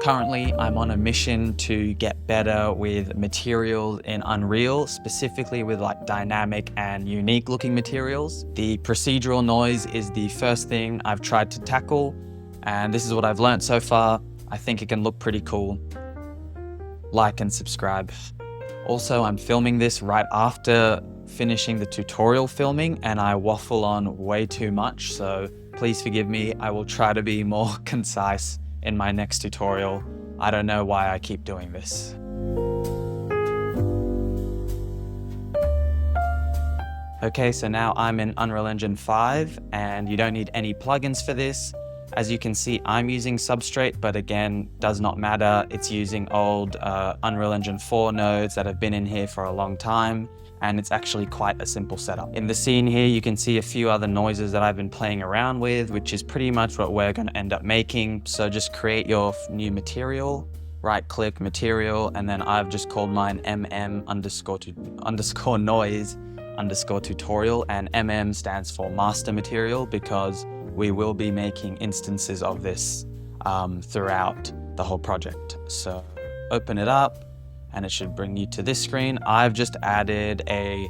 Currently, I'm on a mission to get better with materials in Unreal, specifically with like dynamic and unique looking materials. The procedural noise is the first thing I've tried to tackle, and this is what I've learned so far. I think it can look pretty cool. Like and subscribe. Also, I'm filming this right after finishing the tutorial filming, and I waffle on way too much, so please forgive me. I will try to be more concise in my next tutorial. I don't know why I keep doing this. Okay, so now I'm in Unreal Engine 5 and you don't need any plugins for this. As you can see, I'm using Substrate, but again, does not matter. It's using old Unreal Engine 4 nodes that have been in here for a long time, and it's actually quite a simple setup. In the scene here, you can see a few other noises that I've been playing around with, which is pretty much what we're gonna end up making. So just create your new material, right-click material, and then I've just called mine mm_noise_tutorial, and MM stands for master material because we will be making instances of this throughout the whole project. So open it up and it should bring you to this screen. I've just added a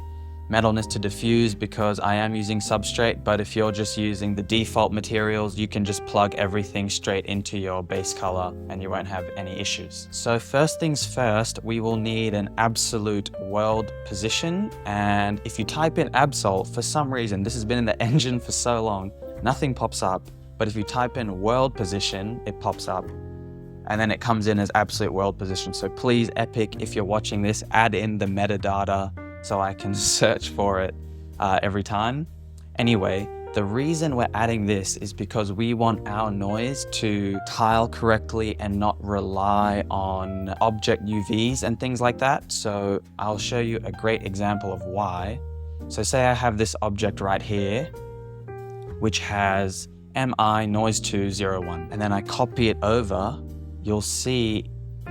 metalness to diffuse because I am using Substrate, but if you're just using the default materials, you can just plug everything straight into your base color and you won't have any issues. So first things first, we will need an absolute world position. And if you type in Absol, for some reason, this has been in the engine for so long, nothing pops up. But if you type in world position, it pops up. And then it comes in as absolute world position. So please, Epic, if you're watching this, add in the metadata so I can search for it every time. Anyway, the reason we're adding this is because we want our noise to tile correctly and not rely on object UVs and things like that. So I'll show you a great example of why. So say I have this object right here, which has MI noise 201, and then I copy it over. You'll see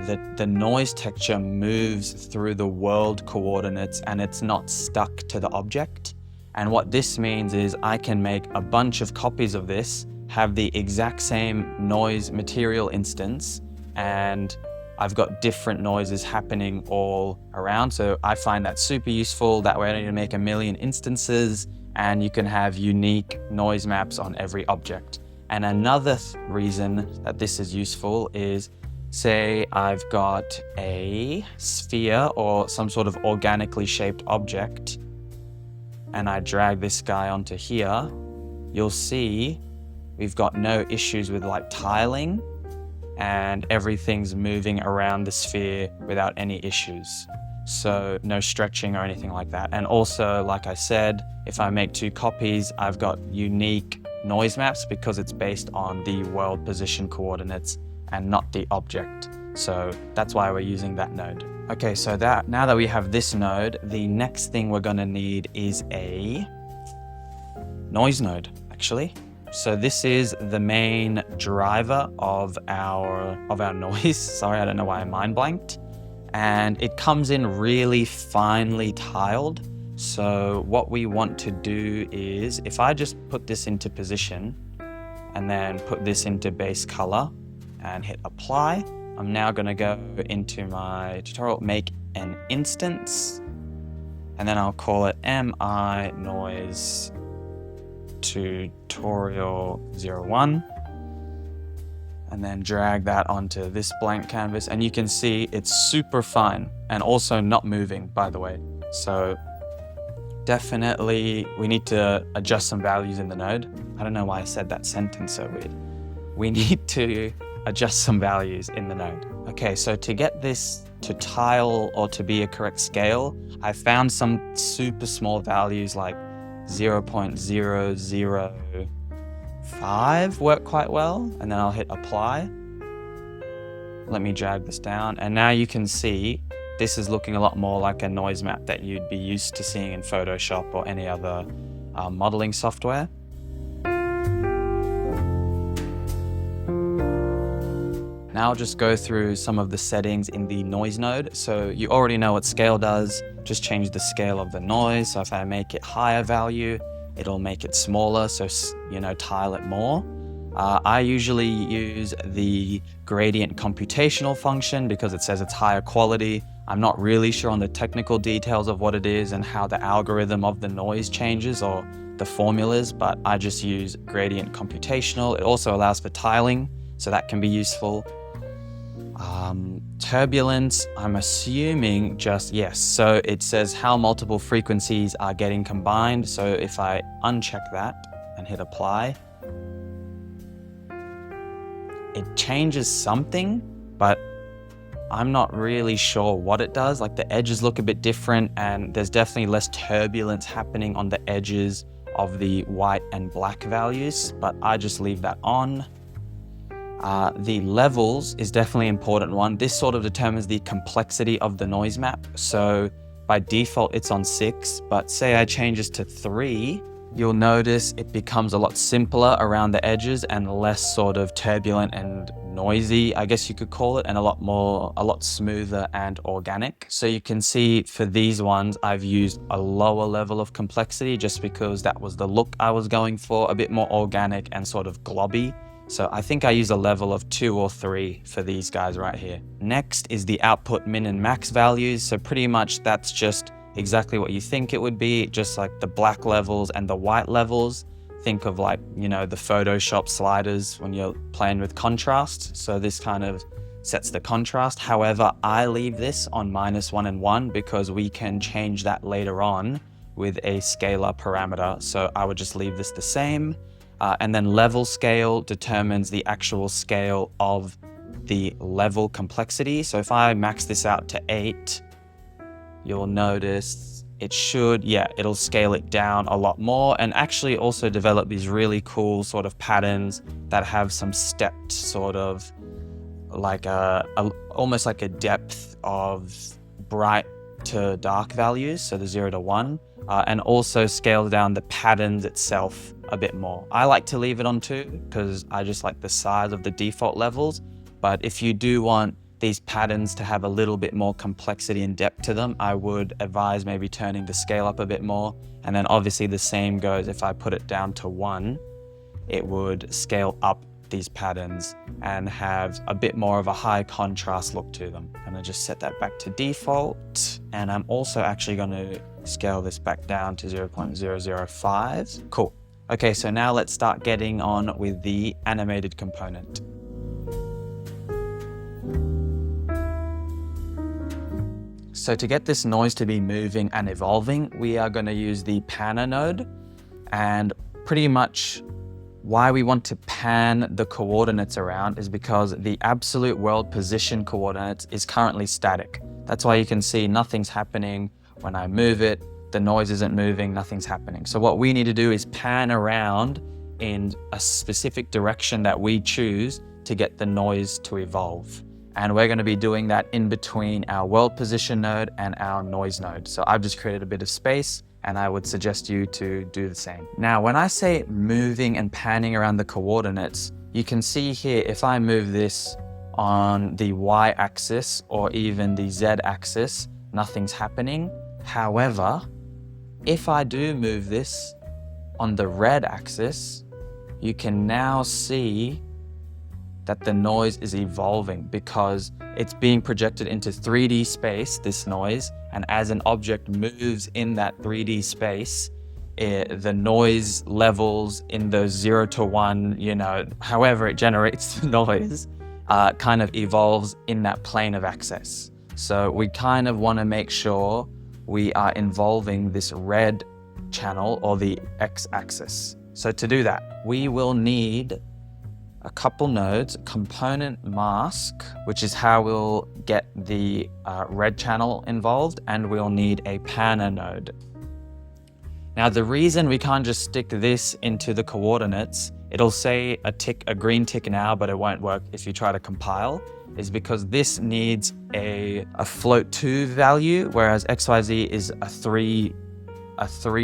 that the noise texture moves through the world coordinates and it's not stuck to the object. And what this means is I can make a bunch of copies of this, have the exact same noise material instance, and I've got different noises happening all around. So I find that super useful. That way I don't need to make a million instances, and you can have unique noise maps on every object. And another reason that this is useful is, say I've got a sphere or some sort of organically shaped object, and I drag this guy onto here, you'll see we've got no issues with like tiling, and everything's moving around the sphere without any issues. So no stretching or anything like that. And also, like I said, if I make two copies, I've got unique noise maps because it's based on the world position coordinates and not the object. So that's why we're using that node. Okay, so now that we have this node, the next thing we're gonna need is a noise node, actually. So this is the main driver of our noise. Sorry, I don't know why I mind blanked. And it comes in really finely tiled. So what we want to do is, if I just put this into position and then put this into base color and hit apply, I'm now gonna go into my tutorial, make an instance, and then I'll call it MI noise tutorial 01. And then drag that onto this blank canvas, and you can see it's super fine and also not moving, by the way. So definitely we need to adjust some values in the node. I don't know why I said that sentence so weird. We need to adjust some values in the node. Okay, so to get this to tile or to be a correct scale, I found some super small values like 0.005 work quite well, and then I'll hit apply. Let me drag this down, and now you can see this is looking a lot more like a noise map that you'd be used to seeing in Photoshop or any other modeling software. Now I'll just go through some of the settings in the noise node. So you already know what scale does. Just change the scale of the noise. So if I make it higher value, it'll make it smaller, so tile it more. I usually use the gradient computational function because it says it's higher quality. I'm not really sure on the technical details of what it is and how the algorithm of the noise changes or the formulas, but I just use gradient computational. It also allows for tiling, so that can be useful. Turbulence, I'm assuming just yes. So it says how multiple frequencies are getting combined. So if I uncheck that and hit apply, it changes something, but I'm not really sure what it does. Like the edges look a bit different and there's definitely less turbulence happening on the edges of the white and black values, but I just leave that on. The levels is definitely an important one. This sort of determines the complexity of the noise map. So by default, it's on 6, but say I change this to 3, you'll notice it becomes a lot simpler around the edges and less sort of turbulent and noisy, I guess you could call it, and a lot smoother and organic. So you can see for these ones, I've used a lower level of complexity just because that was the look I was going for, a bit more organic and sort of globby. So I think I use a level of 2 or 3 for these guys right here. Next is the output min and max values. So pretty much that's just exactly what you think it would be, just like the black levels and the white levels. Think of like, you know, the Photoshop sliders when you're playing with contrast. So this kind of sets the contrast. However, I leave this on -1 and 1 because we can change that later on with a scalar parameter. So I would just leave this the same. And then level scale determines the actual scale of the level complexity. So if I max this out to 8, you'll notice it should, it'll scale it down a lot more and actually also develop these really cool sort of patterns that have some stepped sort of like almost like a depth of bright to dark values. So the 0 to 1. And also scale down the patterns itself a bit more. I like to leave it on 2 because I just like the size of the default levels. But if you do want these patterns to have a little bit more complexity and depth to them, I would advise maybe turning the scale up a bit more. And then obviously the same goes if I put it down to 1, it would scale up these patterns and have a bit more of a high contrast look to them. And I just set that back to default. And I'm also actually going to scale this back down to 0.005. Cool. Okay, so now let's start getting on with the animated component. So to get this noise to be moving and evolving, we are going to use the panner node. And pretty much why we want to pan the coordinates around is because the absolute world position coordinates is currently static. That's why you can see nothing's happening. When I move it, the noise isn't moving, nothing's happening. So what we need to do is pan around in a specific direction that we choose to get the noise to evolve. And we're going to be doing that in between our world position node and our noise node. So I've just created a bit of space and I would suggest you to do the same. Now, when I say moving and panning around the coordinates, you can see here, if I move this on the y-axis or even the z-axis, nothing's happening. However, if I do move this on the red axis, you can now see that the noise is evolving because it's being projected into 3D space, this noise, and as an object moves in that 3D space, the noise levels in the 0 to 1, you know, however it generates the noise, kind of evolves in that plane of access. So we kind of want to make sure we are involving this red channel or the x-axis. So to do that, we will need a couple nodes, component mask, which is how we'll get the red channel involved, and we'll need a panner node. Now, the reason we can't just stick this into the coordinates, it'll say a green tick now, but it won't work if you try to compile, is because this needs a float 2 value, whereas XYZ is a three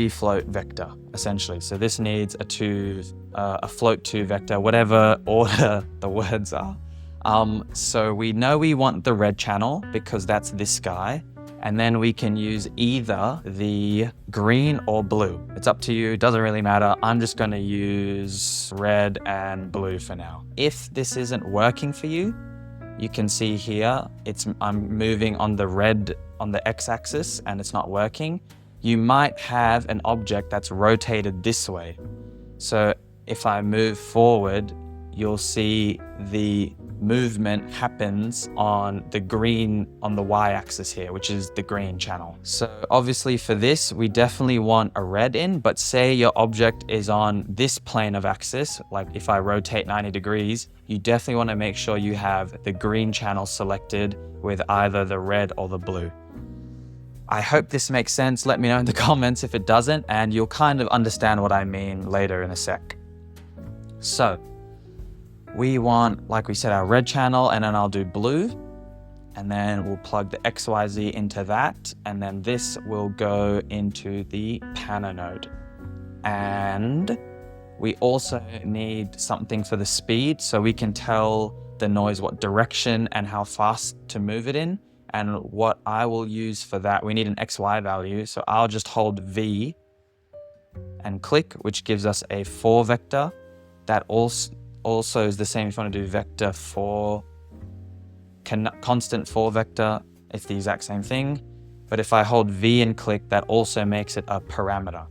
float vector, essentially. So this needs a float 2 vector, whatever order the words are. So we know we want the red channel because that's this guy. And then we can use either the green or blue. It's up to you, it doesn't really matter. I'm just gonna use red and blue for now. If this isn't working for you, you can see here, I'm moving on the red on the x-axis and it's not working. You might have an object that's rotated this way. So if I move forward, you'll see the movement happens on the green on the y-axis here, which is the green channel. So obviously for this, we definitely want a red in, but say your object is on this plane of axis, like if I rotate 90 degrees, you definitely want to make sure you have the green channel selected with either the red or the blue. I hope this makes sense. Let me know in the comments if it doesn't, and you'll kind of understand what I mean later in a sec. So we want, like we said, our red channel, and then I'll do blue, and then we'll plug the XYZ into that, and then this will go into the panner node. And we also need something for the speed, so we can tell the noise what direction and how fast to move it in. And what I will use for that, we need an XY value, so I'll just hold V and click, which gives us a 4 vector. That also is the same if you want to do vector 4, constant 4 vector, it's the exact same thing. But if I hold V and click, that also makes it a parameter.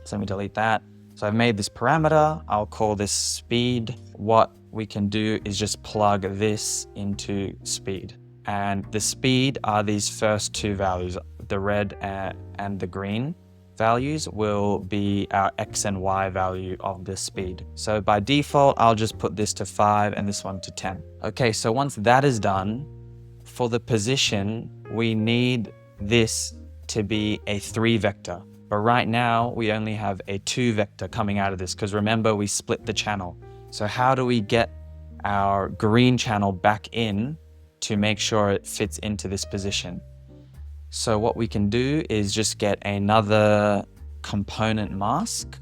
So let me delete that. So I've made this parameter, I'll call this speed. What we can do is just plug this into speed. And the speed are these first two values, the red and the green values will be our X and Y value of the speed. So by default, I'll just put this to 5 and this one to 10. Okay, so once that is done, for the position, we need this to be a 3 vector. But right now, we only have a 2 vector coming out of this, because remember, we split the channel. So how do we get our green channel back in to make sure it fits into this position? So what we can do is just get another component mask.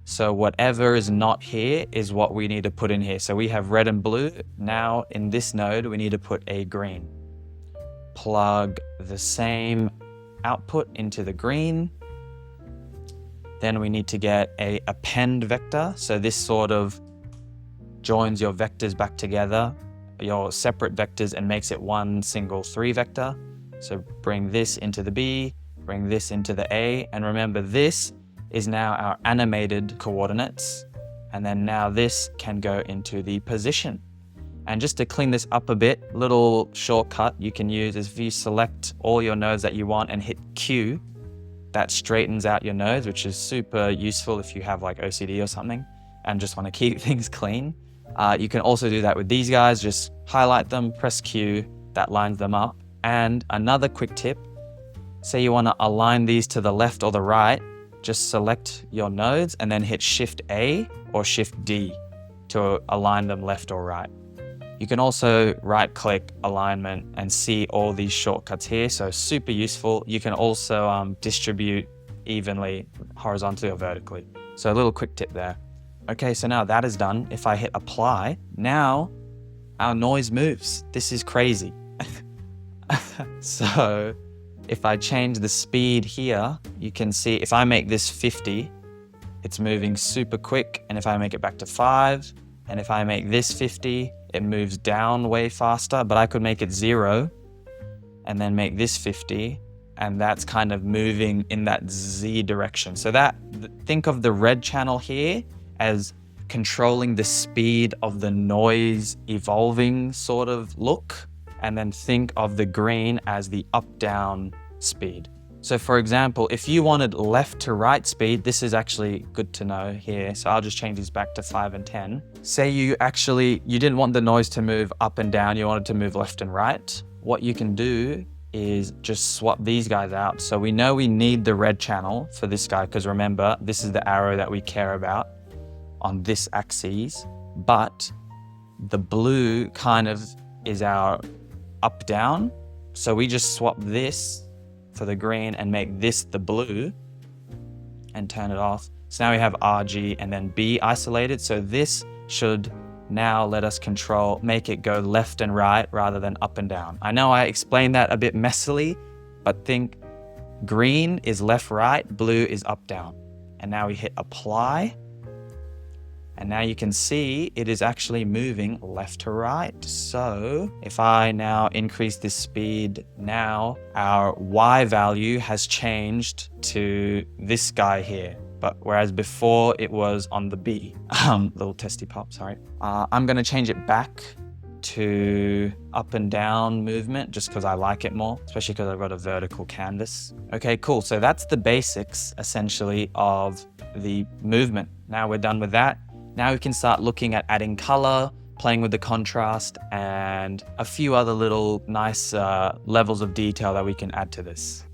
So whatever is not here is what we need to put in here. So we have red and blue. Now in this node, we need to put a green. Plug the same output into the green. Then we need to get a append vector. So this sort of joins your vectors back together, your separate vectors, and makes it one single 3 vector. So bring this into the B, bring this into the A, and remember this is now our animated coordinates. And then now this can go into the position. And just to clean this up a bit, little shortcut you can use is if you select all your nodes that you want and hit Q, that straightens out your nodes, which is super useful if you have like OCD or something and just want to keep things clean. You can also do that with these guys, just highlight them, press Q, that lines them up. And another quick tip, say you want to align these to the left or the right, just select your nodes and then hit Shift A or Shift D to align them left or right. You can also right click alignment and see all these shortcuts here, so super useful. You can also distribute evenly, horizontally or vertically. So a little quick tip there. Okay, so now that is done. If I hit apply, now our noise moves. This is crazy. So if I change the speed here, you can see if I make this 50, it's moving super quick. And if I make it back to 5, and if I make this 50, it moves down way faster, but I could make it 0 and then make this 50. And that's kind of moving in that Z direction. So think of the red channel here as controlling the speed of the noise evolving sort of look. And then think of the green as the up-down speed. So for example, if you wanted left to right speed, this is actually good to know here. So I'll just change these back to 5 and 10. Say you didn't want the noise to move up and down, you wanted to move left and right. What you can do is just swap these guys out. So we know we need the red channel for this guy, because remember, this is the arrow that we care about on this axis, but the blue kind of is our up down. So we just swap this for the green and make this the blue and turn it off. So now we have RG and then B isolated. So this should now let us make it go left and right rather than up and down. I know I explained that a bit messily, but think green is left, right, blue is up, down. And now we hit apply. And now you can see it is actually moving left to right. So if I now increase this speed, now our Y value has changed to this guy here. But whereas before it was on the B, little testy pop, sorry. I'm gonna change it back to up and down movement just because I like it more, especially because I've got a vertical canvas. Okay, cool. So that's the basics essentially of the movement. Now we're done with that. Now we can start looking at adding color, playing with the contrast, and a few other little nice levels of detail that we can add to this.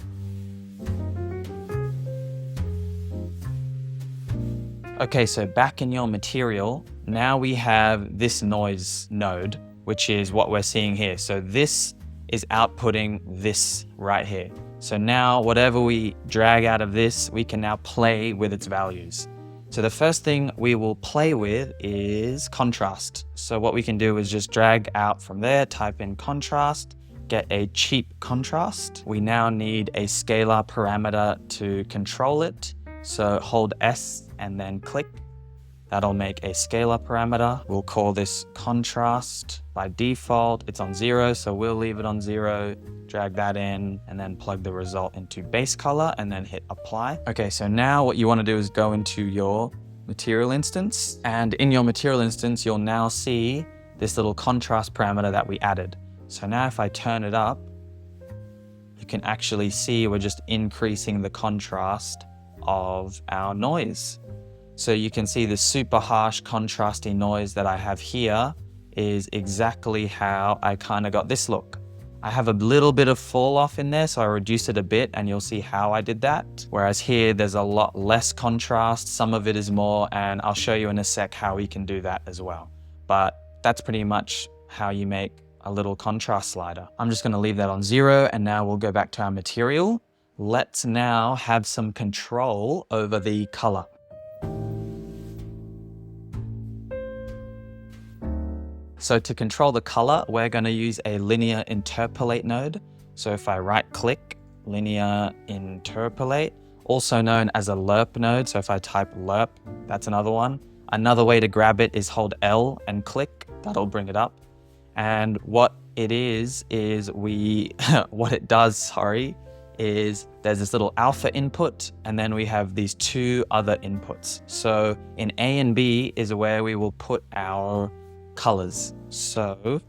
Okay, so back in your material, now we have this noise node, which is what we're seeing here. So this is outputting this right here. So now whatever we drag out of this, we can now play with its values. So the first thing we will play with is contrast. So what we can do is just drag out from there, type in contrast, get a cheap contrast. We now need a scalar parameter to control it. So hold S and then click. That'll make a scalar parameter. We'll call this contrast. By default, it's on 0, so we'll leave it on 0, drag that in, and then plug the result into base color, and then hit apply. Okay, so now what you want to do is go into your material instance, and in your material instance, you'll now see this little contrast parameter that we added. So now if I turn it up, you can actually see we're just increasing the contrast of our noise. So you can see the super harsh contrasty noise that I have here is exactly how I kind of got this look. I have a little bit of fall off in there, so I reduced it a bit and you'll see how I did that. Whereas here, there's a lot less contrast. Some of it is more, and I'll show you in a sec how we can do that as well. But that's pretty much how you make a little contrast slider. I'm just gonna leave that on 0, and now we'll go back to our material. Let's now have some control over the color. So to control the color, we're going to use a linear interpolate node. So if I right click, linear interpolate, also known as a lerp node. So if I type lerp, that's another one. Another way to grab it is hold L and click, that'll bring it up. And what it is what it does, is there's this little alpha input, and then we have these two other inputs. So in A and B is where we will put our colors. So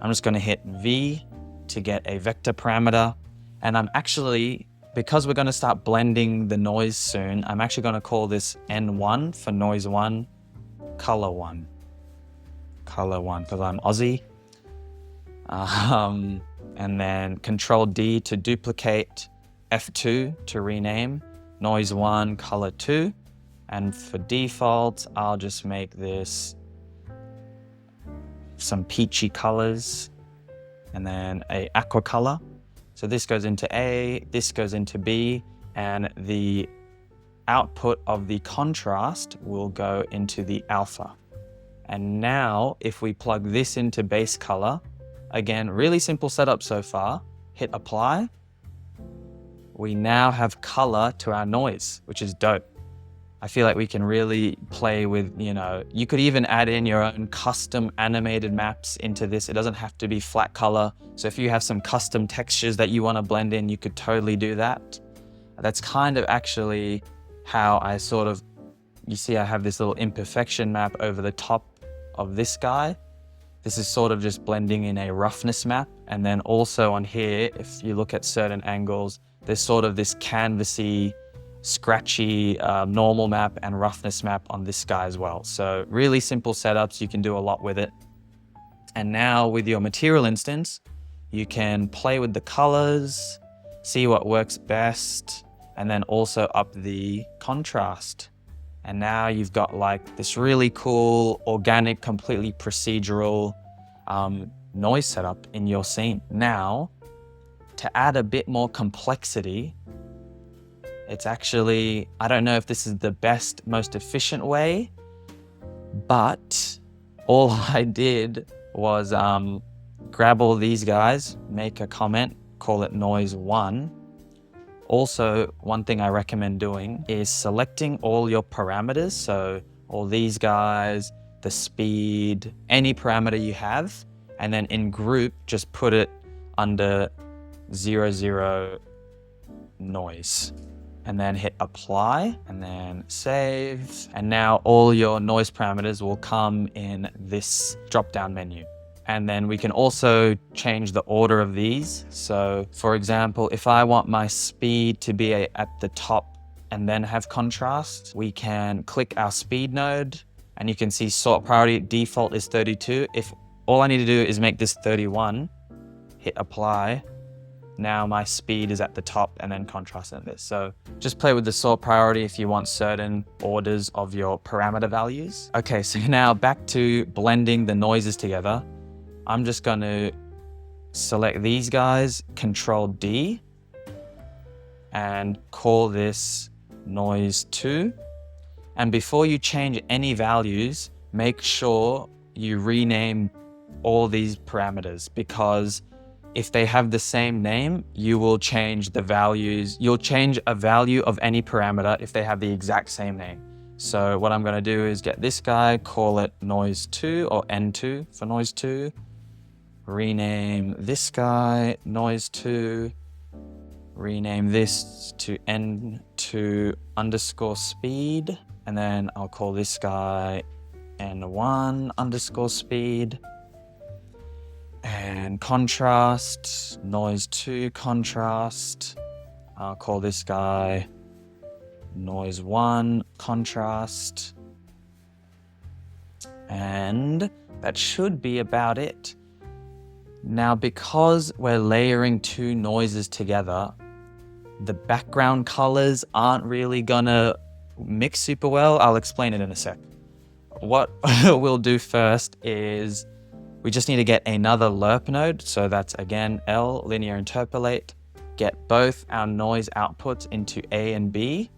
I'm just going to hit V to get a vector parameter, and I'm actually, because we're going to start blending the noise soon, I'm actually going to call this N1 for noise 1, color 1, because I'm Aussie. And then Control D to duplicate, F2 to rename, noise 1, color 2, and for default, I'll just make this some peachy colors, and then a aqua color. So this goes into A, this goes into B, and the output of the contrast will go into the alpha. And now if we plug this into base color, again, really simple setup so far, hit apply, we now have color to our noise, which is dope. I feel like we can really play with, you could even add in your own custom animated maps into this. It doesn't have to be flat color. So if you have some custom textures that you want to blend in, you could totally do that. That's kind of actually how I you see I have this little imperfection map over the top of this guy. This is sort of just blending in a roughness map. And then also on here, if you look at certain angles, there's sort of this canvasy, scratchy normal map and roughness map on this guy as well. So really simple setups, you can do a lot with it. And now with your material instance, you can play with the colors, see what works best, and then also up the contrast. And now you've got like this really cool, organic, completely procedural noise setup in your scene. Now, to add a bit more complexity, it's actually, I don't know if this is the best, most efficient way, but all I did was grab all these guys, make a comment, call it noise 1. Also, one thing I recommend doing is selecting all your parameters. So all these guys, the speed, any parameter you have, and then in group, just put it under 00 noise. And then hit apply and then save. And now all your noise parameters will come in this drop-down menu. And then we can also change the order of these. So for example, if I want my speed to be at the top and then have contrast, we can click our speed node and you can see sort priority default is 32. If all I need to do is make this 31, hit apply. Now my speed is at the top and then contrast in this. So just play with the sort priority if you want certain orders of your parameter values. Okay, so now back to blending the noises together. I'm just going to select these guys, Control D, and call this noise 2. And before you change any values, make sure you rename all these parameters, because if they have the same name, you will change the values. You'll change a value of any parameter if they have the exact same name. So what I'm going to do is get this guy, call it noise 2 or N2 for noise 2. Rename this guy noise 2. Rename this to N2 underscore speed. And then I'll call this guy N1 underscore speed. And contrast, noise 2 contrast. I'll call this guy noise 1 contrast. And that should be about it. Now, because we're layering two noises together, the background colors aren't really gonna mix super well. I'll explain it in a sec. What we'll do first is we just need to get another lerp node. So that's again, L, linear interpolate, get both our noise outputs into A and B.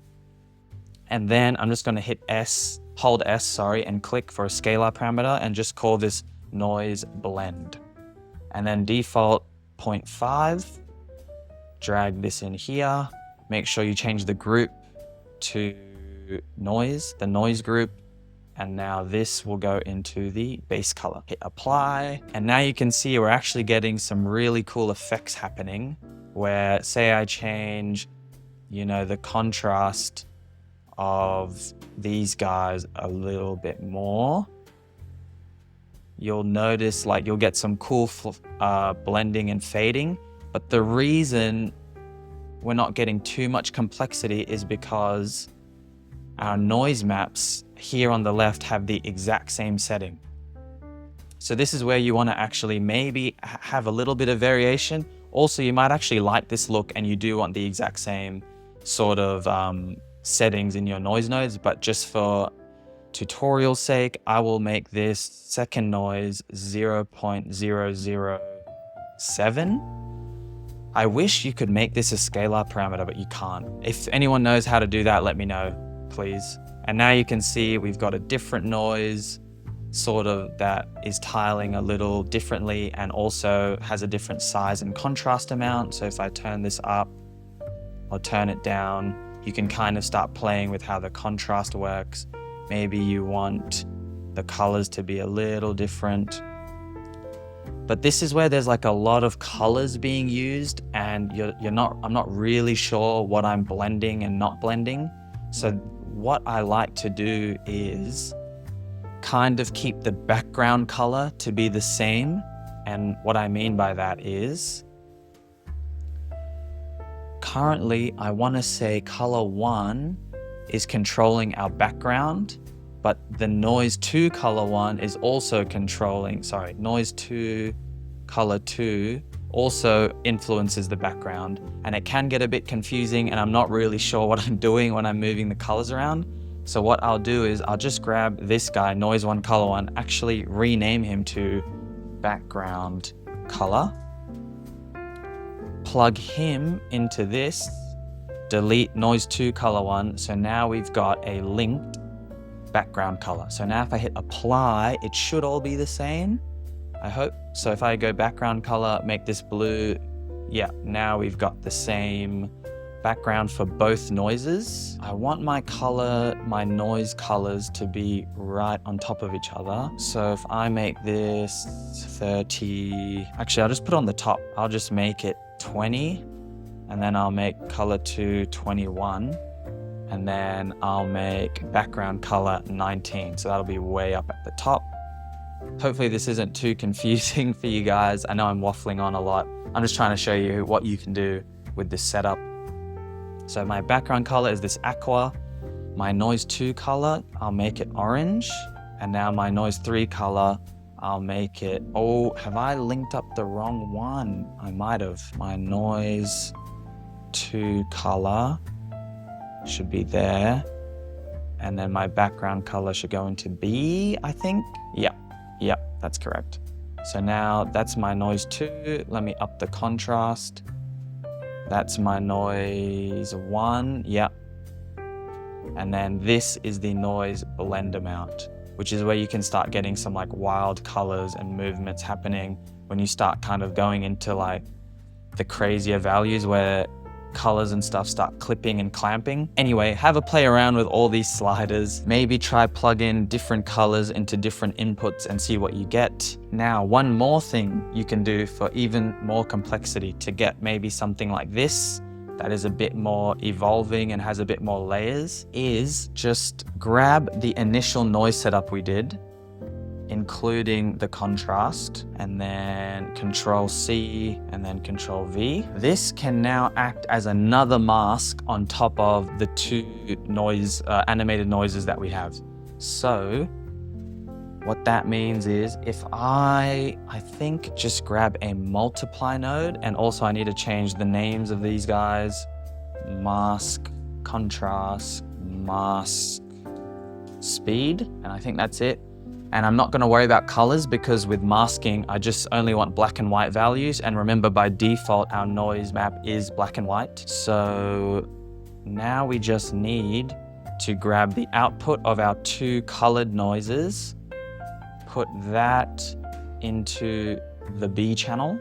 And then I'm just gonna hit S, hold S, sorry, and click for a scalar parameter and just call this noise blend. And then default 0.5, drag this in here. Make sure you change the group to noise, the noise group. And now this will go into the base color. Hit apply. And now you can see we're actually getting some really cool effects happening where, say I change, the contrast of these guys a little bit more. You'll notice you'll get some cool blending and fading. But the reason we're not getting too much complexity is because our noise maps here on the left have the exact same setting. So this is where you want to actually maybe have a little bit of variation. Also, you might actually like this look and you do want the exact same sort of settings in your noise nodes, but just for tutorial's sake, I will make this second noise 0.007. I wish you could make this a scalar parameter, but you can't. If anyone knows how to do that, let me know, please. And now you can see we've got a different noise sort of that is tiling a little differently and also has a different size and contrast amount. So if I turn this up or turn it down, you can kind of start playing with how the contrast works. Maybe you want the colors to be a little different. But this is where there's a lot of colors being used and I'm not really sure what I'm blending and not blending. So what I like to do is kind of keep the background color to be the same. And what I mean by that is currently I want to say color 1 is controlling our background, but the noise 2 color 1 is also controlling, noise 2 color 2 also influences the background, and it can get a bit confusing and I'm not really sure what I'm doing when I'm moving the colors around. So what I'll do is I'll just grab this guy, noise 1 color 1, actually rename him to background color, plug him into this, delete noise 2 color 1. So now we've got a linked background color. So now if I hit apply, it should all be the same, I hope. So if I go background color, make this blue, Yeah, now we've got the same background for both noises. I want my noise colors to be right on top of each other. So if I make this 30, actually I'll just put it on the top. I'll just make it 20, and then I'll make color 2 21, and then I'll make background color 19. So that'll be way up at the top. Hopefully this isn't too confusing for you guys. I know I'm waffling on a lot. I'm just trying to show you what you can do with this setup. So my background color is this aqua. My noise 2 color, I'll make it orange. And now my noise 3 color, I'll make it, oh, have I linked up the wrong one? I might have. My noise 2 color should be there. And then my background color should go into B, I think. Yep, that's correct. So now that's my noise 2. Let me up the contrast. That's my noise 1, yep. And then this is the noise blend amount, which is where you can start getting some like wild colors and movements happening when you start kind of going into like the crazier values where colors and stuff start clipping and clamping. Anyway, have a play around with all these sliders. Maybe try plug in different colors into different inputs and see what you get. Now, one more thing you can do for even more complexity to get maybe something like this that is a bit more evolving and has a bit more layers is just grab the initial noise setup we did, including the contrast, and then Control C and then Control V. This can now act as another mask on top of the 2 animated noises that we have. So what that means is if I think just grab a multiply node, and also I need to change the names of these guys. Mask, contrast, mask, speed, and I think that's it. And I'm not going to worry about colors because with masking, I just only want black and white values. And remember, by default, our noise map is black and white. So now we just need to grab the output of our 2 colored noises, put that into the B channel,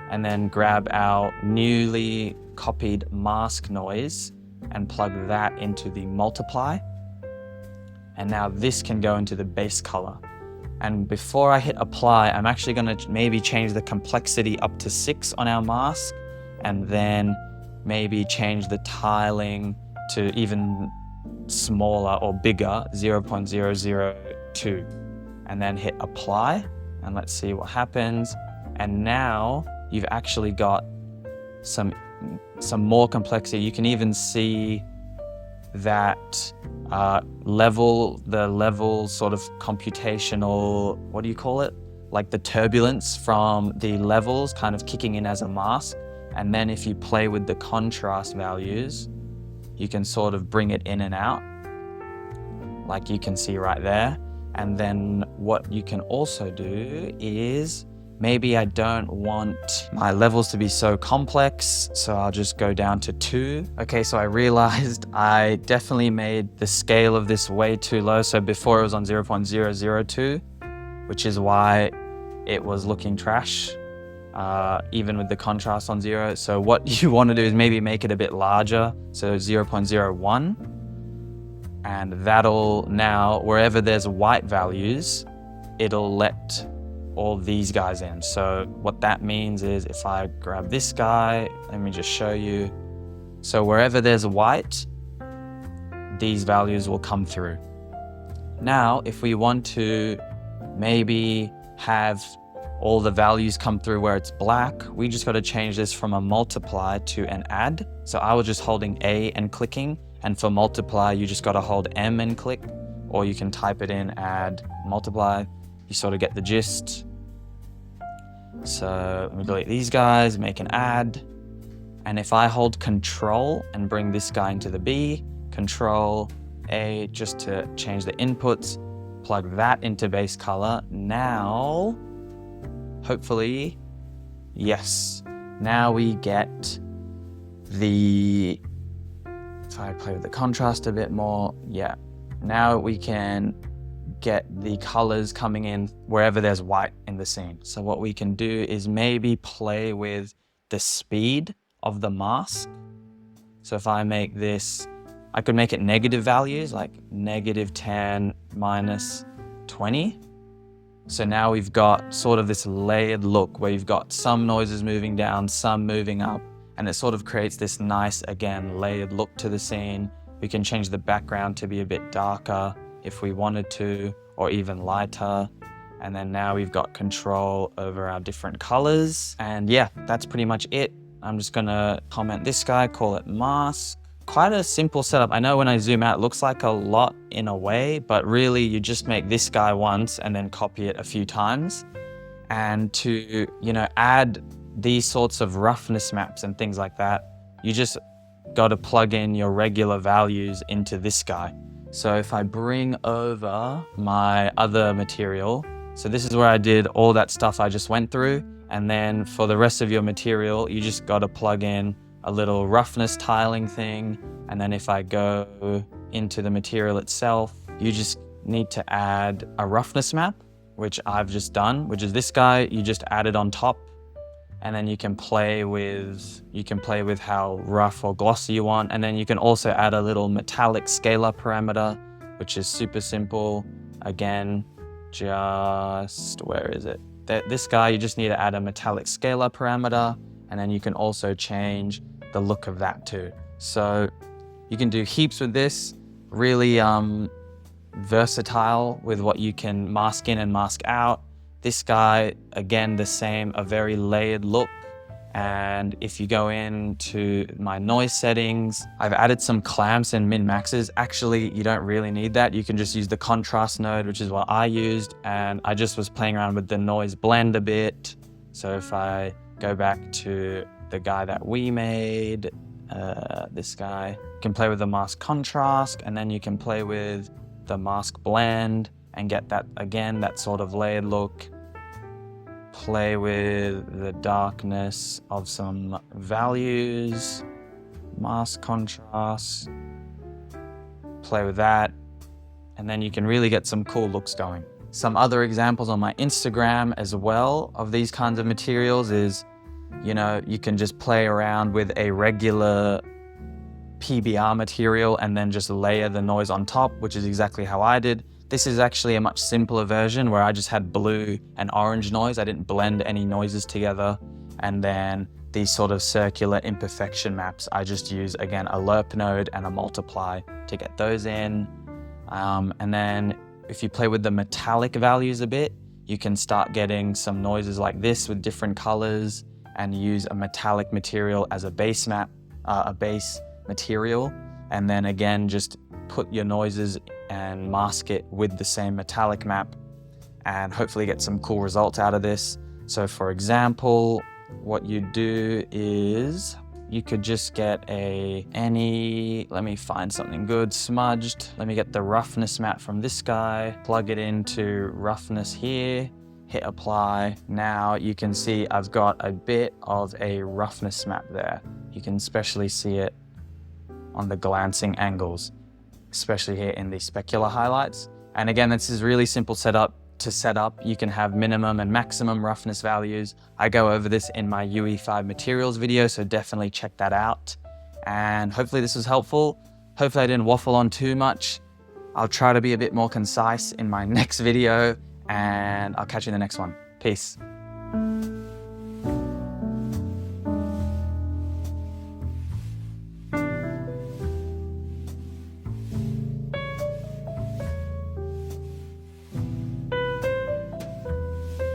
and then grab our newly copied mask noise and plug that into the multiply. And now this can go into the base color. And before I hit apply, I'm actually going to maybe change the complexity up to 6 on our mask, and then maybe change the tiling to even smaller or bigger, 0.002, and then hit apply, and let's see what happens. And now you've actually got some more complexity. You can even see that the level sort of computational, what do you call it? Like the turbulence from the levels kind of kicking in as a mask. And then if you play with the contrast values, you can sort of bring it in and out, like you can see right there. And then what you can also do is, maybe I don't want my levels to be so complex, so I'll just go down to 2. Okay, so I realized I definitely made the scale of this way too low. So before it was on 0.002, which is why it was looking trash, even with the contrast on 0. So what you want to do is maybe make it a bit larger, so 0.01. And that'll now, wherever there's white values, it'll let all these guys in. So what that means is if I grab this guy, let me just show you. So wherever there's white, these values will come through. Now, if we want to maybe have all the values come through where it's black, we just got to change this from a multiply to an add. So I was just holding A and clicking, and for multiply, you just got to hold M and click, or you can type it in, add, multiply. You sort of get the gist. So let me delete these guys, make an add. And if I hold Control and bring this guy into the B, Control A just to change the inputs, plug that into base color. Now, hopefully, yes. Now we get the, if I play with the contrast a bit more, yeah. Now we can get the colors coming in wherever there's white in the scene. So what we can do is maybe play with the speed of the mask. So if I make this, I could make it negative values, like -10, -20. So now we've got sort of this layered look where you've got some noises moving down, some moving up, and it sort of creates this nice, again, layered look to the scene. We can change the background to be a bit darker if we wanted to, or even lighter. And then now we've got control over our different colors. And yeah, that's pretty much it. I'm just gonna comment this guy, call it mask. Quite a simple setup. I know when I zoom out, it looks like a lot in a way, but really you just make this guy once and then copy it a few times. And to, add these sorts of roughness maps and things like that, you just got to plug in your regular values into this guy. So if I bring over my other material, so this is where I did all that stuff I just went through. And then for the rest of your material, you just got to plug in a little roughness tiling thing. And then if I go into the material itself, you just need to add a roughness map, which I've just done, which is this guy. You just add it on top, and then you can play with how rough or glossy you want. And then you can also add a little metallic scalar parameter, which is super simple. Again, where is it? This guy, you just need to add a metallic scalar parameter, and then you can also change the look of that too. So you can do heaps with this, really versatile with what you can mask in and mask out. This guy, again, the same, a very layered look. And if you go into my noise settings, I've added some clamps and min-maxes. Actually, you don't really need that. You can just use the contrast node, which is what I used. And I just was playing around with the noise blend a bit. So if I go back to the guy that we made, this guy, you can play with the mask contrast, and then you can play with the mask blend and get that, again, that sort of layered look. Play with the darkness of some values, mask contrast, play with that, and then you can really get some cool looks going. Some other examples on my Instagram as well of these kinds of materials is, you can just play around with a regular PBR material and then just layer the noise on top, which is exactly how I did. This is actually a much simpler version where I just had blue and orange noise. I didn't blend any noises together. And then these sort of circular imperfection maps, I just use, again, a lerp node and a multiply to get those in. And then if you play with the metallic values a bit, you can start getting some noises like this with different colors, and use a metallic material as a base map, a base material. And then again, just put your noises and mask it with the same metallic map, and hopefully get some cool results out of this. So for example, what you do is you could just get let me find something good, smudged. Let me get the roughness map from this guy, plug it into roughness here, hit apply. Now you can see I've got a bit of a roughness map there. You can especially see it on the glancing angles, especially here in the specular highlights. And again, this is really simple to set up. You can have minimum and maximum roughness values. I go over this in my UE5 materials video, so definitely check that out. And hopefully this was helpful. Hopefully I didn't waffle on too much. I'll try to be a bit more concise in my next video, and I'll catch you in the next one. Peace.